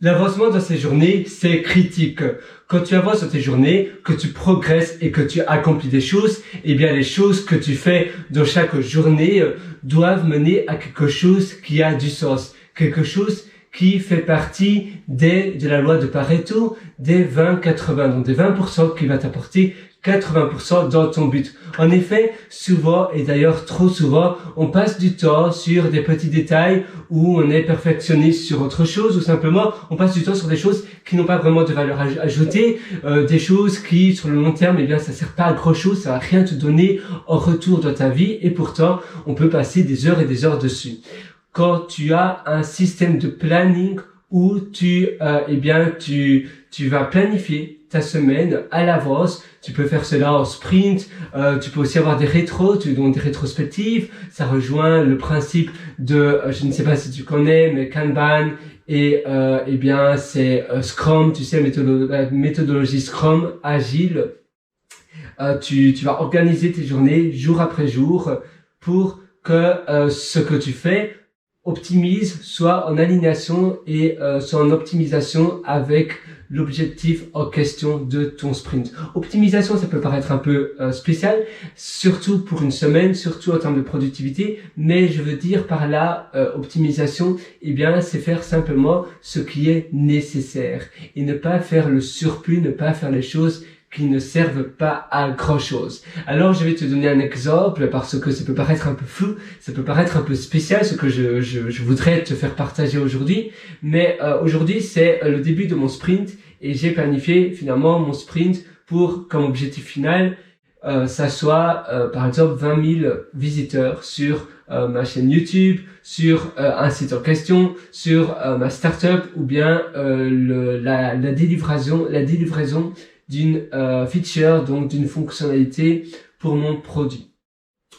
L'avancement dans ces journées, c'est critique. Quand tu avances dans tes journées, que tu progresses et que tu accomplis des choses, eh bien les choses que tu fais dans chaque journée doivent mener à quelque chose qui a du sens, quelque chose qui fait partie de la loi de Pareto, des 20-80, donc des 20% qui va t'apporter 80% dans ton but. En effet, souvent, et d'ailleurs trop souvent, on passe du temps sur des petits détails où on est perfectionniste sur autre chose, ou simplement on passe du temps sur des choses qui n'ont pas vraiment de valeur ajoutée, des choses qui, sur le long terme, eh bien, ça sert pas à grand chose, ça va rien te donner en retour dans ta vie, et pourtant, on peut passer des heures et des heures dessus. Quand tu as un système de planning où tu vas planifier ta semaine à l'avance. Tu peux faire cela en sprint, tu peux aussi avoir des donc des rétrospectives. Ça rejoint le principe de, je ne sais pas si tu connais, mais Kanban et c'est Scrum, tu sais, la méthodologie Scrum, agile. Tu vas organiser tes journées jour après jour pour que ce que tu fais optimise, soit en alignation et soit en optimisation avec l'objectif en question de ton sprint. Optimisation, ça peut paraître un peu spécial, surtout pour une semaine, surtout en termes de productivité, mais je veux dire par là, optimisation, eh bien, c'est faire simplement ce qui est nécessaire et ne pas faire le surplus, ne pas faire les choses qui ne servent pas à grand chose. Alors, je vais te donner un exemple parce que ça peut paraître un peu flou, ça peut paraître un peu spécial ce que je voudrais te faire partager aujourd'hui. Mais aujourd'hui, c'est le début de mon sprint et j'ai planifié finalement mon sprint pour, comme objectif final, ça soit par exemple 20 000 visiteurs sur ma chaîne YouTube, sur un site en question, sur ma startup ou bien la délivraison d'une feature, donc d'une fonctionnalité pour mon produit.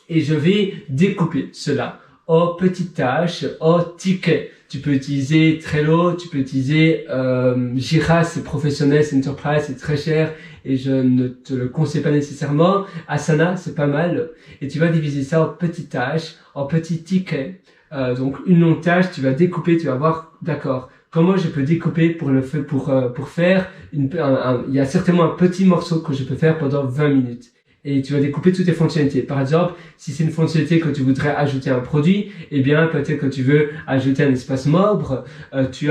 Et je vais découper cela en petites tâches, en tickets. Tu peux utiliser Trello, tu peux utiliser Jira, c'est professionnel, c'est enterprise, c'est très cher et je ne te le conseille pas nécessairement. Asana, c'est pas mal. Et tu vas diviser ça en petites tâches, en petits tickets. Donc une longue tâche, tu vas découper, tu vas voir, d'accord, comment je peux découper pour faire il y a certainement un petit morceau que je peux faire pendant 20 minutes. Et tu vas découper toutes tes fonctionnalités. Par exemple, si c'est une fonctionnalité que tu voudrais ajouter à un produit, eh bien, peut-être que tu veux ajouter un espace membre, tu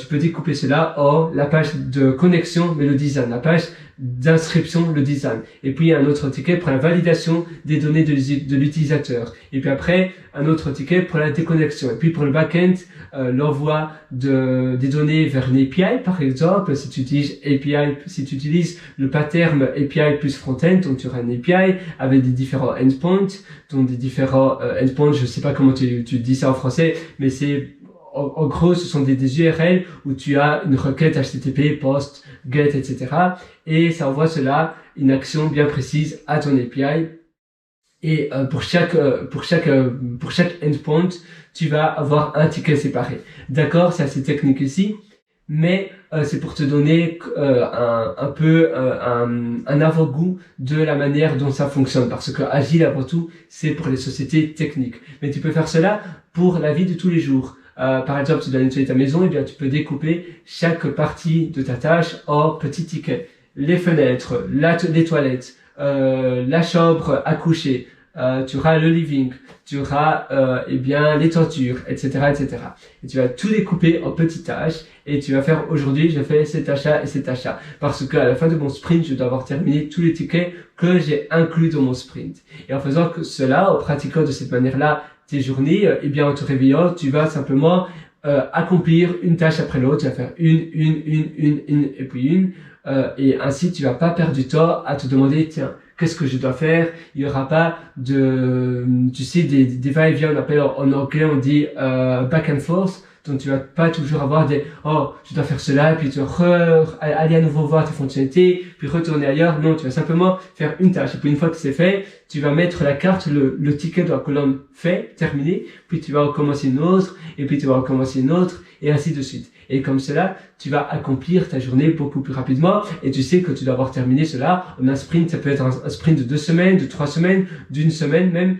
peux découper cela en la page de connexion, mais le design, la page d'inscription, le design. Et puis, un autre ticket pour la validation des données de l'utilisateur. Et puis après, un autre ticket pour la déconnexion. Et puis, pour le back-end, l'envoi des données vers une API, par exemple, si tu utilises le pattern API plus front-end, donc tu auras une API avec des différents endpoints, donc des différents endpoints, je sais pas comment tu dis ça en français, mais c'est, en gros, ce sont des URL où tu as une requête HTTP, POST, GET, etc. Et ça envoie cela, une action bien précise à ton API. Et pour chaque endpoint, tu vas avoir un ticket séparé. D'accord, c'est assez technique ici, mais c'est pour te donner un avant-goût de la manière dont ça fonctionne, parce que Agile avant tout, c'est pour les sociétés techniques. Mais tu peux faire cela pour la vie de tous les jours. Par exemple, tu dois nettoyer ta maison, et bien tu peux découper chaque partie de ta tâche en petits tickets. Les fenêtres, les toilettes, la chambre à coucher, tu auras le living, tu auras les toitures, etc., etc. Et tu vas tout découper en petites tâches et tu vas faire aujourd'hui, je fais cet achat et cet achat. Parce qu'à la fin de mon sprint, je dois avoir terminé tous les tickets que j'ai inclus dans mon sprint. Et en faisant cela, en pratiquant de cette manière-là tes journées, en te réveillant, tu vas simplement accomplir une tâche après l'autre. Tu vas faire une et puis une. Et ainsi, tu vas pas perdre du temps à te demander, tiens, qu'est-ce que je dois faire? Il y aura pas des va-et-vient, on appelle en anglais, on dit back and forth. Donc tu vas pas toujours avoir je dois faire cela, puis tu vas aller à nouveau voir tes fonctionnalités, puis retourner ailleurs. Non, tu vas simplement faire une tâche. Et puis une fois que c'est fait, tu vas mettre la carte, le ticket dans la colonne fait, terminé, puis tu vas recommencer une autre, et puis tu vas recommencer une autre, et ainsi de suite. Et comme cela, tu vas accomplir ta journée beaucoup plus rapidement, et tu sais que tu dois avoir terminé cela en un sprint. Ça peut être un sprint de 2 semaines, de 3 semaines, d'une semaine même.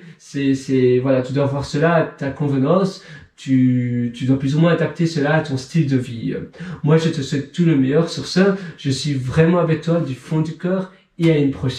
Voilà, tu dois avoir cela à ta convenance. tu dois plus ou moins adapter cela à ton style de vie. Moi, je te souhaite tout le meilleur sur ça. Je suis vraiment avec toi du fond du cœur et à une prochaine.